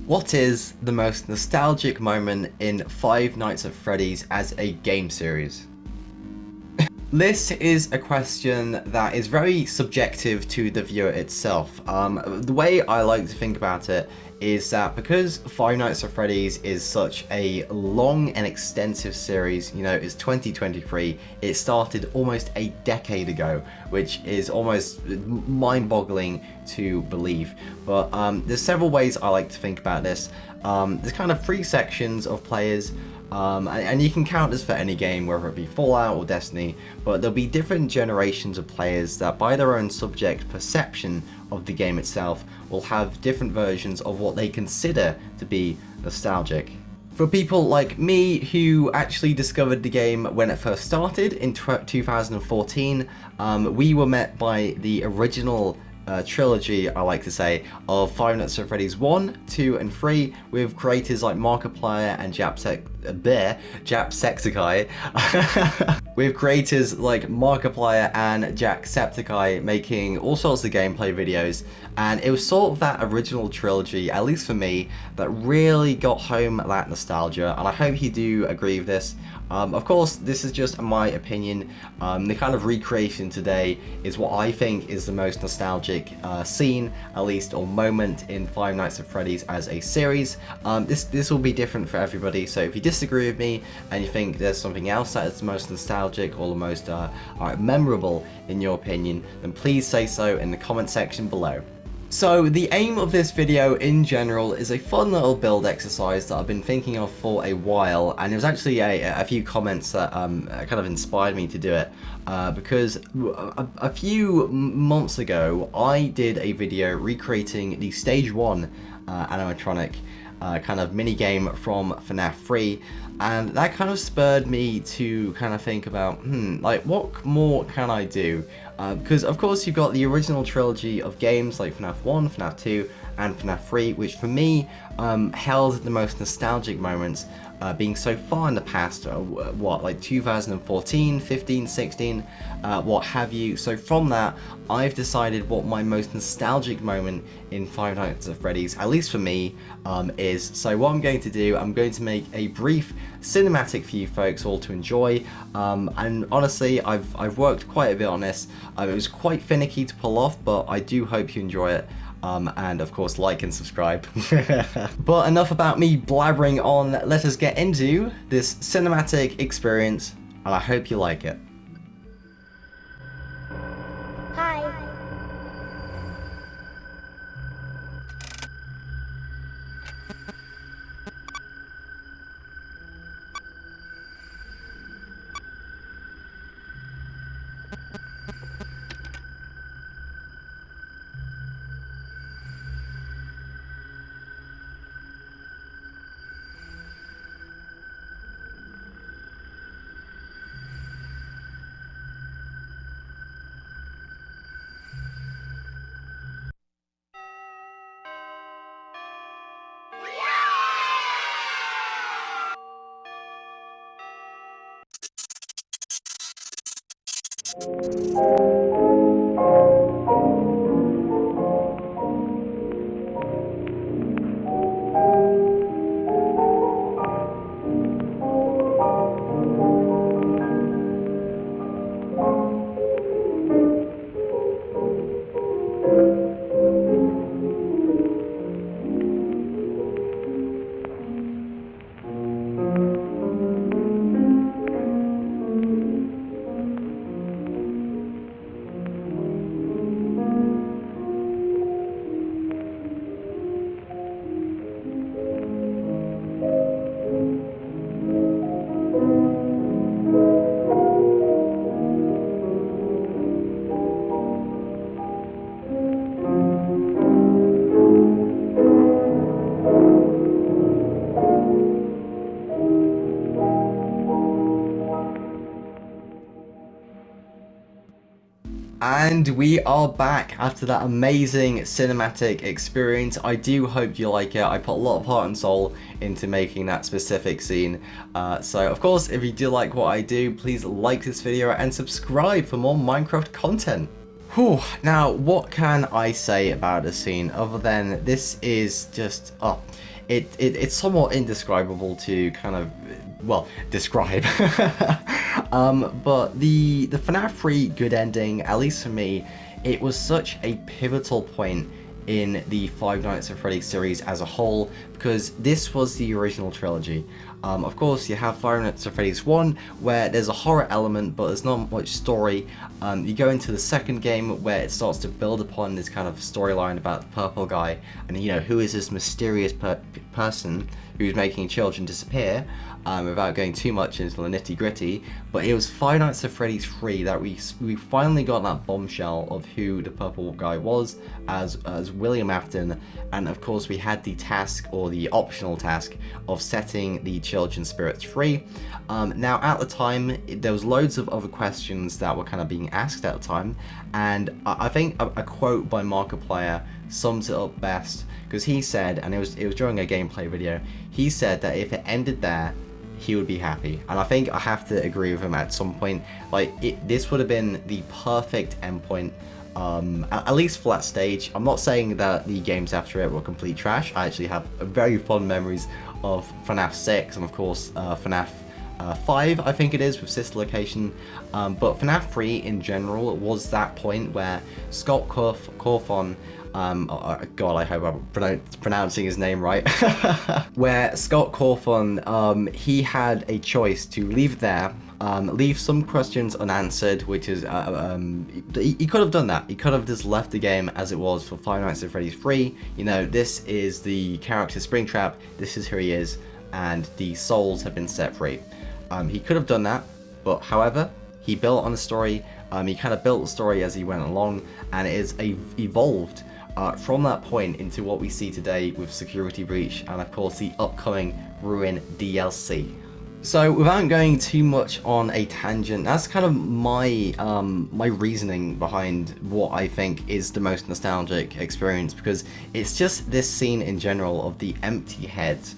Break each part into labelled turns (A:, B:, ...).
A: What is the most nostalgic moment in Five Nights at Freddy's as a game series? This is a question that is very subjective to the viewer itself. The way I like to think about it is that because Five Nights at Freddy's is such a long and extensive series, you know, it's 2023, it started almost a decade ago, which is almost mind-boggling to believe. But there's several ways I like to think about this. There's kind of three sections of players. And you can count this for any game, whether it be Fallout or Destiny, but there'll be different generations of players that by their own subject perception of the game itself will have different versions of what they consider to be nostalgic. For people like me who actually discovered the game when it first started in 2014, we were met by the original trilogy, I like to say, of Five Nights at Freddy's 1, 2, and 3, with creators like Markiplier and Jacksepticeye, with creators like Markiplier and Jacksepticeye making all sorts of gameplay videos, and it was sort of that original trilogy, at least for me, that really got home that nostalgia, and I hope you do agree with this. Of course, this is just my opinion. The kind of recreation today is what I think is the most nostalgic scene, at least, or moment in Five Nights at Freddy's as a series. This will be different for everybody, so if you disagree with me and you think there's something else that is the most nostalgic or the most memorable in your opinion, then please say so in the comment section below. So the aim of this video in general is a fun little build exercise that I've been thinking of for a while, and there was actually a few comments that kind of inspired me to do it, because a few months ago I did a video recreating the Stage 1 animatronic kind of mini game from FNAF 3, and that kind of spurred me to kind of think about, like, what more can I do? Because of course you've got the original trilogy of games like FNAF 1, FNAF 2, and FNAF 3, which for me held the most nostalgic moments, being so far in the past, what, like 2014, 15, 16, what have you. So from that, I've decided what my most nostalgic moment in Five Nights at Freddy's, at least for me, is. So what I'm going to do, I'm going to make a brief cinematic for you folks all to enjoy, and honestly, I've worked quite a bit on this. It was quite finicky to pull off, but I do hope you enjoy it. And of course, like and subscribe. But enough about me blabbering on, let us get into this cinematic experience, and I hope you like it.
B: Hi.
A: And we are back after that amazing cinematic experience. I do hope you like it. I put a lot of heart and soul into making that specific scene. So of course, if you do like what I do, please like this video and subscribe for more Minecraft content. Whew. Now, what can I say about the scene other than this is just, it's somewhat indescribable to kind of, well, describe. But the FNAF 3 good ending, at least for me, it was such a pivotal point in the Five Nights at Freddy's series as a whole, because this was the original trilogy. Of course, you have Five Nights at Freddy's 1, where there's a horror element, but there's not much story. You go into the second game, where it starts to build upon this kind of storyline about the purple guy, and who is this mysterious person who's making children disappear, without going too much into the nitty gritty. But it was Five Nights at Freddy's 3 that we finally got that bombshell of who the purple guy was as William Afton, and of course we had the task, or the optional task, of setting the children's spirits free. Now at the time there was loads of other questions that were kind of being asked at the time, and I think a quote by Markiplier sums it up best, because he said, and it was during a gameplay video, he said that if it ended there, he would be happy. And I think I have to agree with him at some point. Like, this would have been the perfect endpoint, at least for that stage. I'm not saying that the games after it were complete trash. I actually have very fond memories of FNAF 6 and of course FNAF 5, I think it is, with Sister Location. But FNAF 3 in general was that point where Scott Cawthon, God, I hope I'm pronouncing his name right, where Scott Cawthon, he had a choice to leave it there, leave some questions unanswered, which is, he could have done that. He could have just left the game as it was for Five Nights at Freddy's 3. This is the character Springtrap, this is who he is, and the souls have been set free. He could have done that, but however, he built on the story. He kind of built the story as he went along, and it is evolved from that point into what we see today with Security Breach and of course the upcoming Ruin DLC. So without going too much on a tangent, that's kind of my my reasoning behind what I think is the most nostalgic experience, because it's just this scene in general of the empty heads,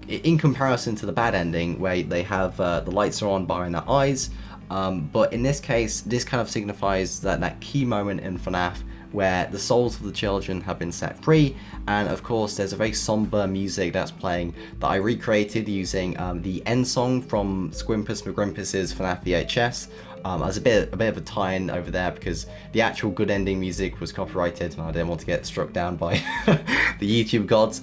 A: in comparison to the bad ending where they have the lights are on behind their eyes, but in this case this kind of signifies that key moment in FNAF where the souls of the children have been set free. And of course there's a very somber music that's playing that I recreated using the end song from Squimpus McGrimpus's FNAF VHS. As a bit of a tie-in over there, because the actual good ending music was copyrighted and I didn't want to get struck down by the YouTube gods,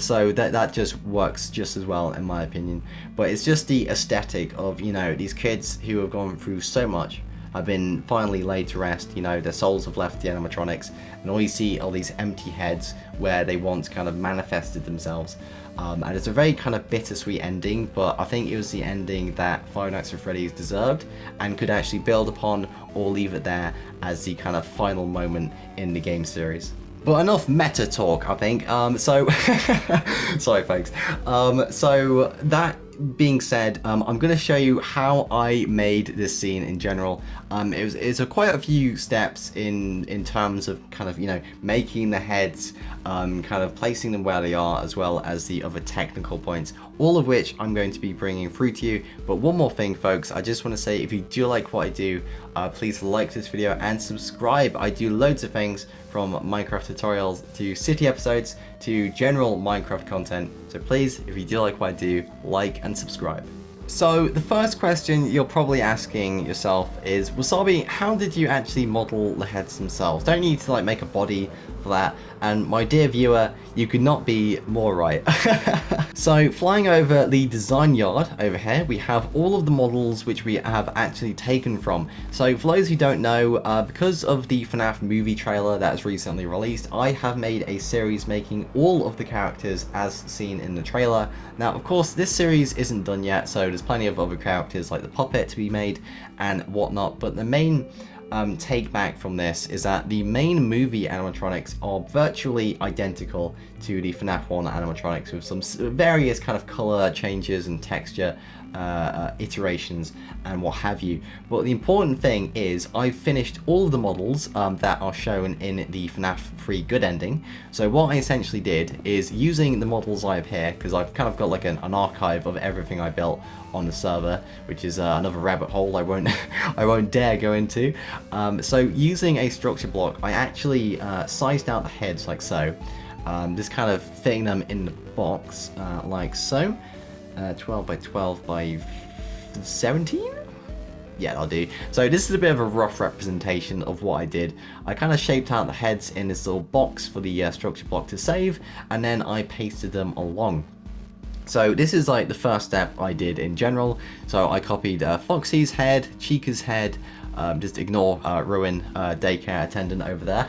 A: so that just works just as well in my opinion. But it's just the aesthetic of these kids who have gone through so much have been finally laid to rest. Their souls have left the animatronics, and all you see are these empty heads where they once kind of manifested themselves. And it's a very kind of bittersweet ending, but I think it was the ending that Five Nights at Freddy's deserved and could actually build upon, or leave it there as the kind of final moment in the game series. But enough meta talk, I think. Sorry folks. So that being said, I'm going to show you how I made this scene in general. It's quite a few steps in terms of kind of making the heads, kind of placing them where they are, as well as the other technical points, all of which I'm going to be bringing through to you. But one more thing folks, I just want to say, if you do like what I do, please like this video and subscribe. I do loads of things, from Minecraft tutorials to city episodes to general Minecraft content, so please, if you do like what I do, like and subscribe. So the first question you're probably asking yourself is, Wasabi, how did you actually model the heads themselves? Don't you need to make a body for that? And my dear viewer, you could not be more right. So flying over the design yard over here, we have all of the models which we have actually taken from. So for those who don't know, because of the FNAF movie trailer that was recently released, I have made a series making all of the characters as seen in the trailer. Now of course this series isn't done yet, so there's plenty of other characters like the puppet to be made and whatnot, but the main take back from this is that the main movie animatronics are virtually identical to the FNAF 1 animatronics, with some various kind of color changes and texture iterations and what have you. But the important thing is I've finished all of the models that are shown in the FNAF 3 good ending. So what I essentially did is, using the models I have here, because I've kind of got like an archive of everything I built on the server, which is another rabbit hole I won't I won't dare go into. So using a structure block, I actually sized out the heads like so, just kind of fitting them in the box like so, 12 by 12 by 17? Yeah, that'll do. So this is a bit of a rough representation of what I did. I kind of shaped out the heads in this little box for the structure block to save, and then I pasted them along. So this is like the first step I did in general. So I copied Foxy's head, Chica's head, just ignore Ruin daycare attendant over there.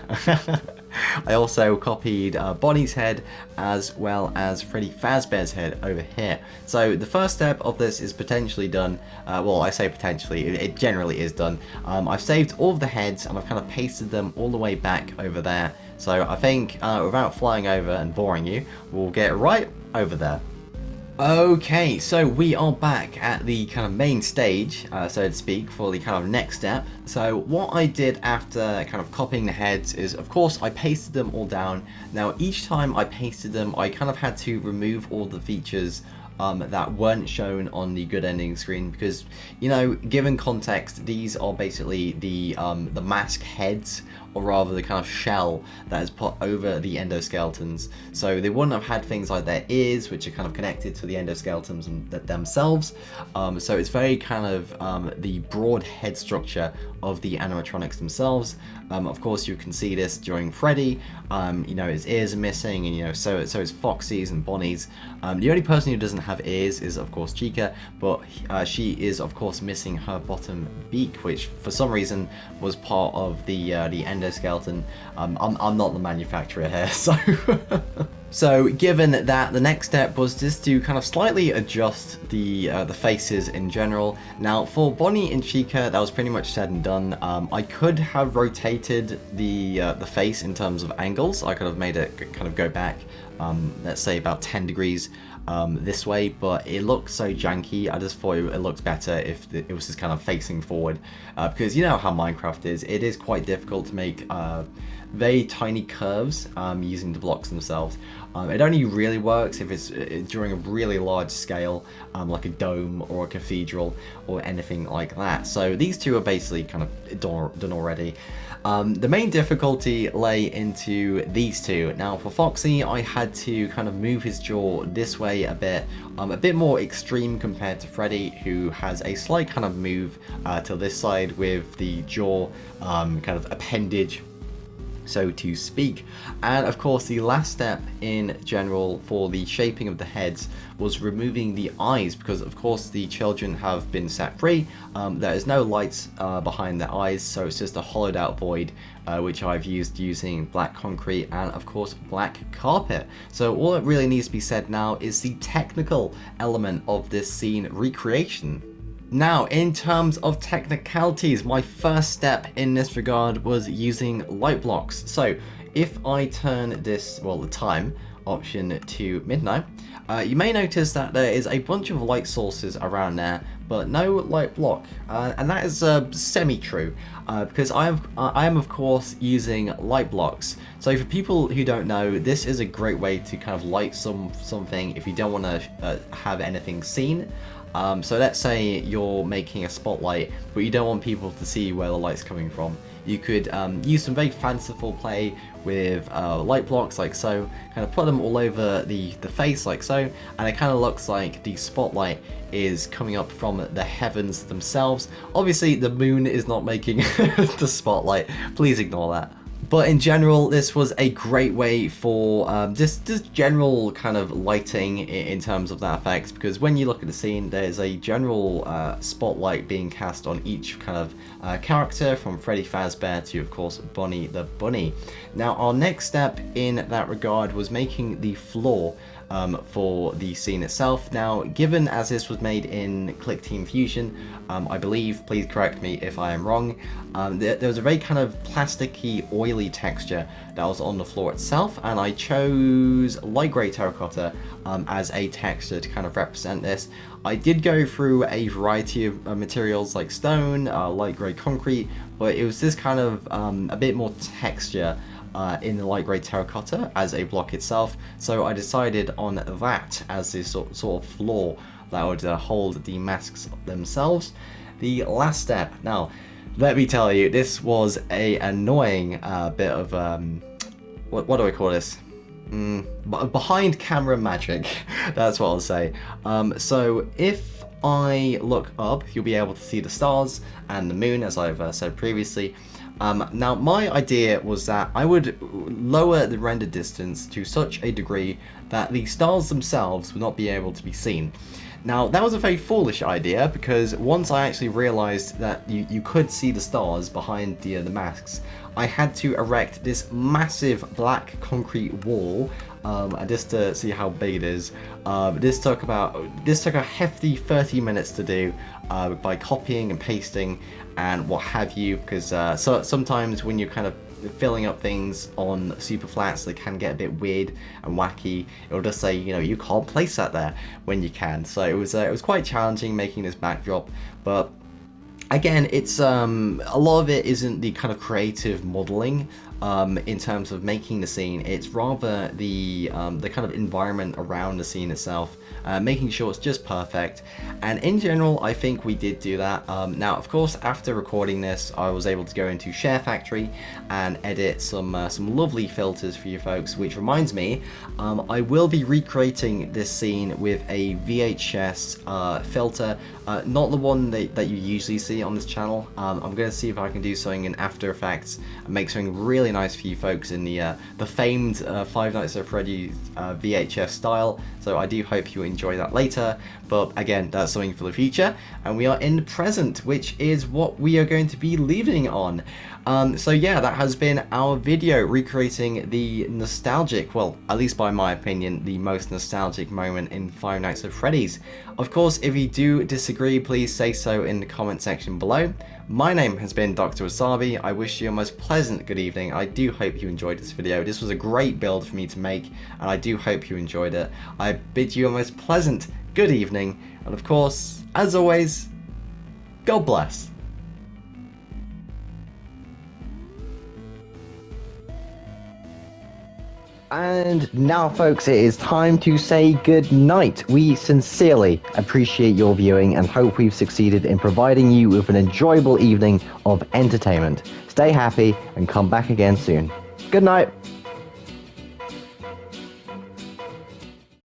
A: I also copied Bonnie's head as well as Freddy Fazbear's head over here. So the first step of this is potentially done. Well, I say potentially, it generally is done. I've saved all of the heads and I've kind of pasted them all the way back over there. So I think without flying over and boring you, we'll get right over there. Okay, so we are back at the kind of main stage, so to speak, for the kind of next step. So what I did after kind of copying the heads is, of course, I pasted them all down. Now, each time I pasted them, I kind of had to remove all the features that weren't shown on the good ending screen because, you know, given context, these are basically the mask heads, or rather the kind of shell that is put over the endoskeletons. So they wouldn't have had things like their ears, which are kind of connected to the endoskeletons themselves. So it's very kind of the broad head structure of the animatronics themselves. Of course, you can see this during Freddy. You know, his ears are missing, and you know, so it's Foxy's and Bonnie's. The only person who doesn't have ears is, of course, Chica, but she is, of course, missing her bottom beak, which for some reason was part of the endoskeleton. I'm not the manufacturer here, so. So given that, the next step was just to kind of slightly adjust the faces in general. Now for Bonnie and Chica, that was pretty much said and done. I could have rotated the face in terms of angles. I could have made it kind of go back, let's say about 10 degrees this way, but it looked so janky. I just thought it looked better if it was just kind of facing forward, because you know how Minecraft is. It is quite difficult to make very tiny curves using the blocks themselves. It only really works if it's during a really large scale, like a dome or a cathedral or anything like that. So these two are basically kind of done already. The main difficulty lay into these two. Now for Foxy, I had to kind of move his jaw this way a bit more extreme compared to Freddy, who has a slight kind of move to this side with the jaw kind of appendage, so to speak. And of course, the last step in general for the shaping of the heads was removing the eyes, because of course the children have been set free. There is no lights behind their eyes, so it's just a hollowed out void, which I've used using black concrete and of course black carpet. So all that really needs to be said now is the technical element of this scene recreation. Now, in terms of technicalities, my first step in this regard was using light blocks. So if I turn this, well, the time option to midnight, you may notice that there is a bunch of light sources around there, but no light block, and that is semi-true, because I am of course using light blocks. So for people who don't know, this is a great way to kind of light something if you don't want to have anything seen. So let's say you're making a spotlight, but you don't want people to see where the light's coming from. You could use some very fanciful play with light blocks like so, kind of put them all over the face like so, and it kind of looks like the spotlight is coming up from the heavens themselves. Obviously the moon is not making the spotlight, please ignore that. But in general, this was a great way for just general kind of lighting in terms of that effect, because when you look at the scene, there's a general spotlight being cast on each kind of character, from Freddy Fazbear to, of course, Bonnie the Bunny. Now, our next step in that regard was making the floor for the scene itself. Now, given as this was made in Click Team Fusion, I believe, please correct me if I am wrong, there was a very kind of plasticky, oily texture that was on the floor itself, and I chose light grey terracotta as a texture to kind of represent this. I did go through a variety of materials like stone, light grey concrete, but it was this kind of a bit more texture in the light grey terracotta as a block itself, so I decided on that as this sort of floor that would hold the masks themselves. The last step. Now, let me tell you, this was a annoying bit of what do I call this? Behind camera magic. That's what I'll say. So if I look up, you'll be able to see the stars and the moon, as I've said previously. Now, my idea was that I would lower the render distance to such a degree that the stars themselves would not be able to be seen. Now, that was a very foolish idea, because once I actually realized that you could see the stars behind the masks, I had to erect this massive black concrete wall, and just to see how big it is. This took a hefty 30 minutes to do, by copying and pasting and what have you, because so sometimes when you're kind of filling up things on super flats, they can get a bit weird and wacky. It'll just say, you know, you can't place that there when you can. So it was quite challenging making this backdrop, but again, it's a lot of it isn't the kind of creative modeling in terms of making the scene. It's rather the kind of environment around the scene itself, making sure it's just perfect. And in general, I think we did do that. Now, of course, after recording this, I was able to go into Share Factory and edit some lovely filters for you folks. Which reminds me, I will be recreating this scene with a VHS filter, not the one that you usually see on this channel. I'm going to see if I can do something in After Effects and make something really nice for you folks in the famed Five Nights at Freddy's VHS style. So I do hope you enjoy that later, but again, that's something for the future, and we are in the present, which is what we are going to be leaving on. So yeah, that has been our video recreating the nostalgic, well, at least by my opinion, the most nostalgic moment in Five Nights at Freddy's. Of course, if you do disagree, please say so in the comment section below. My name has been Dr. Wasabi. I wish you a most pleasant good evening. I do hope you enjoyed this video. This was a great build for me to make, and I do hope you enjoyed it. I bid you a most pleasant good evening, and of course, as always, God bless. And now, folks, it is time to say good night. We sincerely appreciate your viewing and hope we've succeeded in providing you with an enjoyable evening of entertainment. Stay happy and come back again soon. Good night.